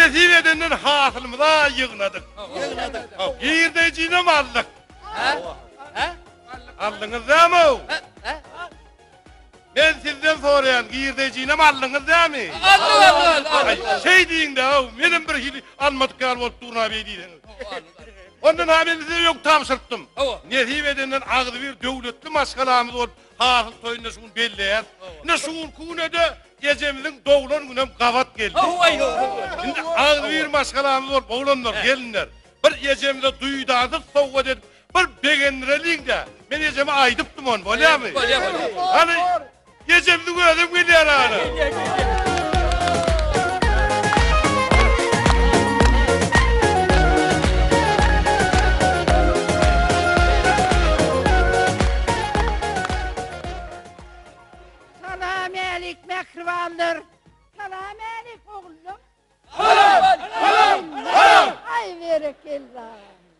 nesiv edenden hasılımıza yığnadık. Giyirdeyciğine mi aldık? Aldınız değil mi? Ben sizden sorayan giyirdeyciğine mi aldınız değil mi? Aldım. Şey deyin de benim bir hili almadık gal olup duruna beydiydiniz. Ondan haberinize yok tapşırttım. Nesiv edenden ağzı bir devletli maskalamız olup hasıl toyunda şunu belleyen. Ne şuun kuğuna da gecemizin doğulan günem kavat geldi. Şimdi ağzı bir maskalamız olup oğlanlar gelinler. Bir gecemizde duydadık soğuk edip bir beğenireliğin de ben geceme aydıptım onu, böyle mi? Hani gecemizin ödüm geliyor hani. Salamelik mekrivandır. Salamelik oğlum. Ay berekillah.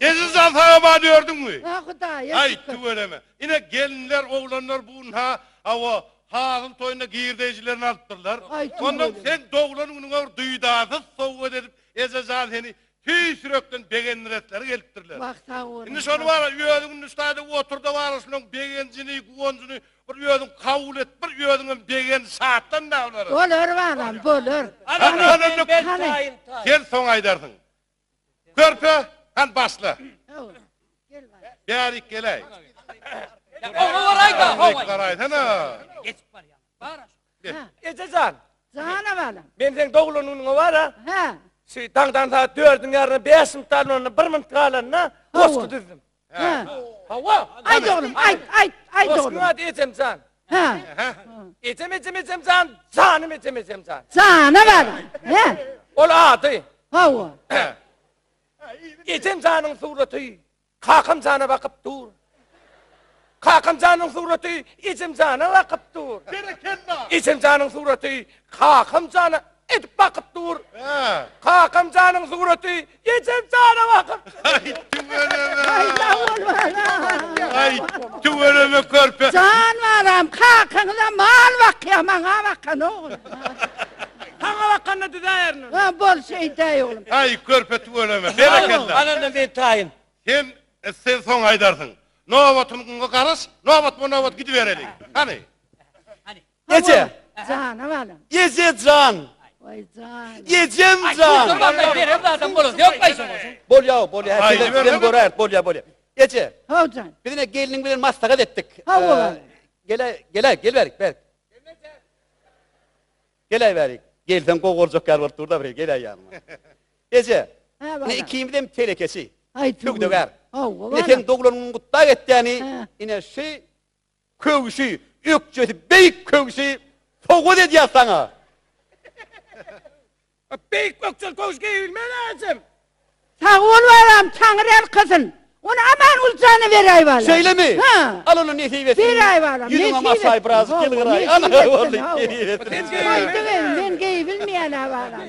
Gezizden sana diyordun mu? Ha Hudayi. Ay tüvereme. Yine gelinler, oğlanlar bunha hava hasıl toyunda giyirdeycilerini alttırlar. Ondan sen doğulan gününe duydasız soğuk edip ezazal seni tüy sürekten beğeniretleri geliptirler. Bak sağ olun. Şimdi şunu var, üyadığın üstade oturda var, şunun beğencini, kuvancını, bir üyadığın kavul et, bir üyadığın beğen saattan da onları. Olur varam, olur. Gel son aydarsın. Körpe, han basla. Gel var. Berik gelay. Geç var ya. Ececan, Zana varam. ben sen doğulunun var ha. Ha. Şey tangdan saat 4'ün yarına 5 mintalığına 1 mintalığına bozku düzdüm. Ha. Hava. Ay oğlum, ay Bozku oğlum. hadi ecem can. Ha. Ecem can. Canım ecem can. Zana varam. Ha. Ol adı. Hava. Ecem canın sureti. Kakım cana bakıp dur. Kakım canın sureti. Ecem cana bakıp dur. Ecem canın sureti. Kakım cana edip bakıp dur. Kakım canın sureti. Ecem cana bakıp dur. Ay tüvereme. Ay davul varam. Ay tüvereme körpe. Can varam, kalkınla mal bakıyor, bana bakın oğlum. Hana bakanına düzayarını. Ha, bol şey dey oğlum. Ay körpe tüvereme. Berekella. Anandan ben tayin. Sen son aydarsın. Novatın karış, novat bu novat gidiverelim. Hani? Ece. Zana varam. Ece can. Vay can. Yecem Dur can. bak bir evladım bulun. Yok bayşın olsun. Bol ya, bol ya. Haydi ver, Ben görür, bol ya, bol ya. Ece. Ha can. Bir de gelinin bilen maslahat ettik. Ha, oğlum. Gel verik, ver. Gel verik. Gel sen kokor kar var durda buraya, gel yanıma. Ece. Ha Ne varam. ikiyim dem telekesi. Ay Tük döver. Ha Ne varam. sen doğulanın kutlar etti yani. Ha. Yine şey, kövüşü, ökçesi, beyik kövüşü, soğuk dedi ya sana. Beyik ökçel kövüşü bilmem lazım. Sağ ol varam, Tanrı'l kızın. Onu aman ulcanı verey varam. Şöyle mi? Ha. Al onu nesivesin. Bir ay varam. Yüzün ama say biraz, gel gıray. Ana oğlum, geriyesin. Haydi ben geyi bilmeyene varam.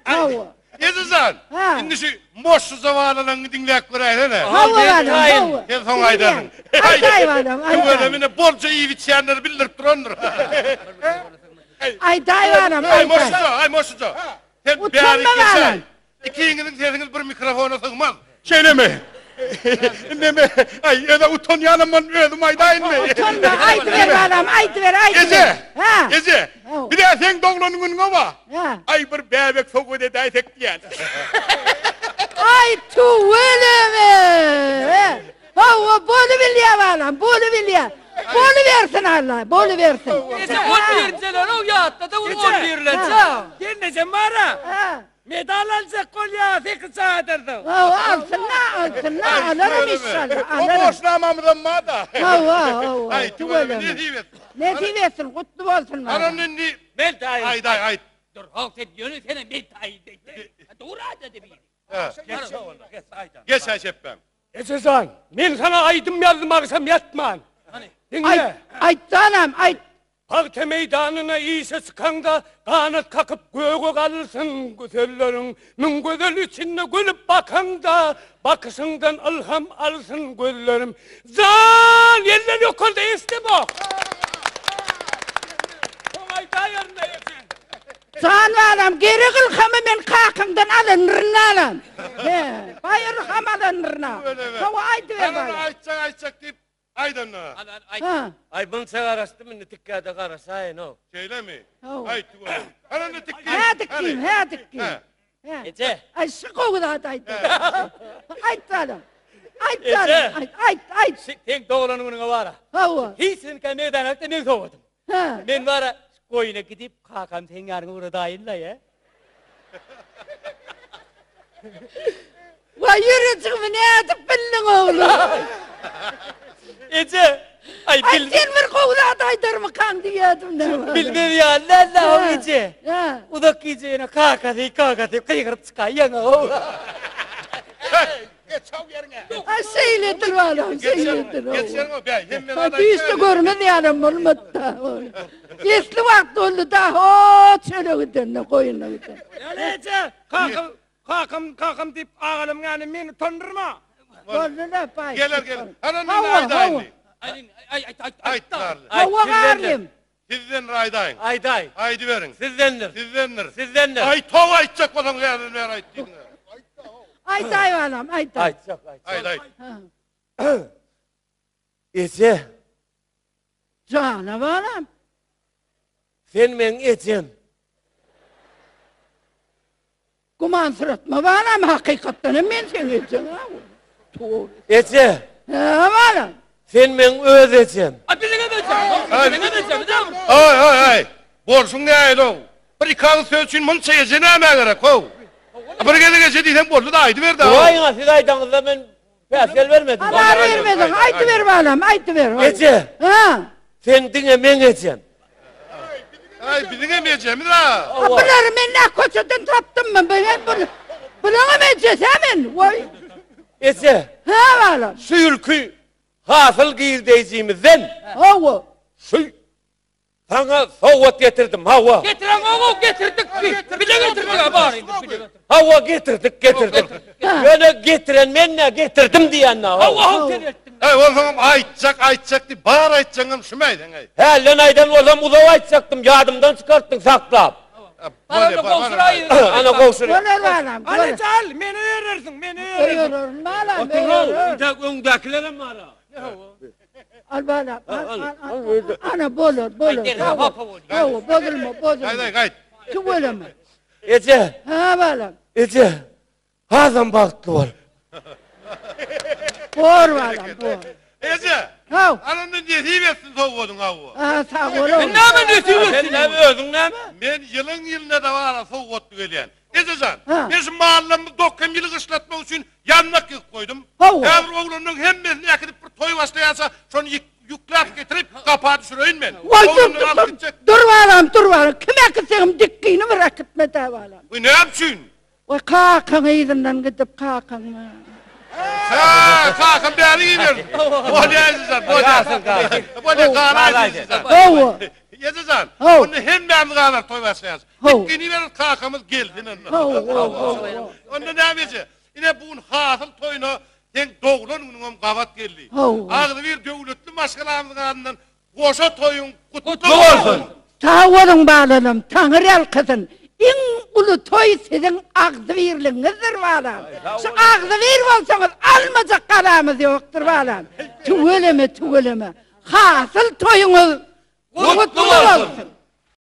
Hava. Yedizan. Ha. Şimdi şu moşsu zamanından dinleyek buraya ne? Hava varam, hava. Sen son aydarsın. Ay varam, ay varam. Tüveremine bolca iyi vitçiyenleri bildirip durandır. Ay day varam, Ay ay day. moşsu, ay moşsu. Sen Utanma beğenik geçer. varam. İkiyinizin sesiniz bir mikrofona sığmaz. Şöyle mi? Ne mi? Ay ya da utanyanım ben ödüm aydayın mı? Utanma, aydı ver varam, aydı ver, aydı ver. Gece, Ha. gece. Bir de sen doğulanın gününe var. Ha. Ay bir bebek soğuk ödedi aytek diyen. Ay tuveleme. Hava bolu bilye varam, bolu bilye. Bolu versin Allah, bolu versin. Ece 11 sene o ya atladı 11 lira. Gelmeyeceğim bana. Ha. Medal alacak kol ya, 8 saattirdi. Alsınlar, alırım inşallah, O alırım. boşlamamızdan ma da. Hava, Ay tüveleme ne diyeyim? ne diyorsun, kutlu olsun bana. Ananın ni... Ben tayin. Ay day ay. Dur halk sen yönü senin ben tayin dedi. Doğru dedi bir. Geç ay şeppem. Ecezan, ben sana aydım yazdım akşam yatman. Hani? Dinle. Ay canım, ay. Parti meydanına iyisi sıkanda kanat kakıp göğe kalırsın güzellerin. Min güzel içinde gülüp bakanda bakışından ilham alsın gözlerim. Zan yerler yok oldu işte bu. Kolay da yerine yesin. Can alam, geri kılkamı men kakımdan alınırın alam. Bayır kam alınırına. Hava aydı ver Ana bana. aytsak deyip aydan na. Ay bunu sen araştı mı? Tikkada karasayın o. Şeyle mi? Oh. Aytı var. Ana ne tikki? He dikkiyim, he dikkiyim. Ece. Ay şıkkı da aydı. Aydı alam. Aydı Ece. alam. Aydı. Tek doğulanımın var. Hava. Hiç sen kemeden akta ne soğudum. Ha. Ben var koyuna gidip kakam sen yarın orada ayınla ya. Vay yürücüğümü ne edip bildin oğlum? Ece. Ay Ay sen bir kovda aydır mı kan diyedim ne var? bilmem ya la o Ece. Ha. Udak Ece'ne kakası kıyırıp çıkayın o. Geç çav yerine. Ay şeyledir valam, şeyledir oğlum. Geç yerine be. Hemen Hadi işte görmedi yarım olmadı. Esli vakti oldu da o çöle gidelim koyuna gidelim. Ece. Kakam deyip ağalım yani beni tondurma. Vallahi pay. Gelir. Ana ne Hava, aydayın? Aytlarlı. Hava garlim. Sizden aydayın. Ayday. Aydı verin. Sizdendir. Sizdendir. Sizdendir. Ay tova aytacak bakalım yarın ver ayttığını. Ayday valam, ayday. Ay çok ay. Ayday. Ece. Cana valam. Sen men Ecem. Kuman sıratma valam hakikaten men seni için ha. Ece. Ha valam. Sen men öz Ecem. Ay. Borsun ne aylo? Bir kan sözün mun seyirci ne gerek o? Bir gece diysen borlu da aydı ver da. Vay siz aydanızda ben pesel vermedim. Ana vermedin, aydı ver valam, aydı ver. Ece. Ha. Sen dinle men Ecem. Ay bizim emeyeceğimiz ha. Bunları ben ne koçadan taptım mı? Ben bunu. Buna mı hemen? Vay. Ece. Ha valam. Şu ülkü hasıl girdeyciğimizden Hava. şu sana soğut getirdim hava. Getiren oğul getirdik biz. Bir de getirdik bari. Hava getirdik. Böyle getiren ben ne getirdim diyen hava. Allah'ım seni ettim. Ay oğlum aytacak diye bağır aytacaksın şumaydın ay. He lan aydan olam uzağa açacaktım yardımdan çıkarttın saklap. Bana kovsura ayırın. Ana kovsuru. Böyle valam. Ana çal beni öğrenirsin beni Öğürürüm valam. Öğürürüm. Öndekilere mi ara? Al valam. Ana bolur. Hava bozulma. Haydi. Şu böyle mi? Ece. Ha valam. Ece. Hazım baktı var. Bor valam bor. Ece. Hav. Ananın dediği versin soğudun havu. Ha sağ ol. Ben ne yapayım diyorsun? Sen ne mi öldün ne mi? Ben yılına da var soğuttu gelen. Ececan, Ha. ben şu mahallemi 90 yılı ıslatmak için yanına koydum. Havu. Her oğlunun hem ben yakınıp bir toy başlayarsa şunu yüklep getirip kapağı düşüreyim ben. Vay Oğlunun alıp gidecek. dur valam. Kime kısayım dikkiğini bırak gitme de valam. Uy ne yapsın? Vay kalkın izinden gidip kalkın. Ha, kalkın beni iyi verin. Bu ne Ececan, bu ne? Bu ne kahraman Ececan. Hava. Ececan, Havu. onu hem ben kadar toy başlayarsa. Havu. Dikkiğini verir kalkamız geldi. Hava. Onda ne yapacak? Yine bunun hasıl toyunu sen doğulan onun kavat geldi. Havu. Ağlı bir devletli maskalarından koşa toyun kutlu olsun. olsun. Sağ olun bağlanım. Tanrı kızın. En ulu toy sizin ağzı birliğinizdir valam. Şu ağzı bir olsanız almayacak kalamız yoktur valam. Tüvüleme. Hasıl toyunuz kutlu olsun.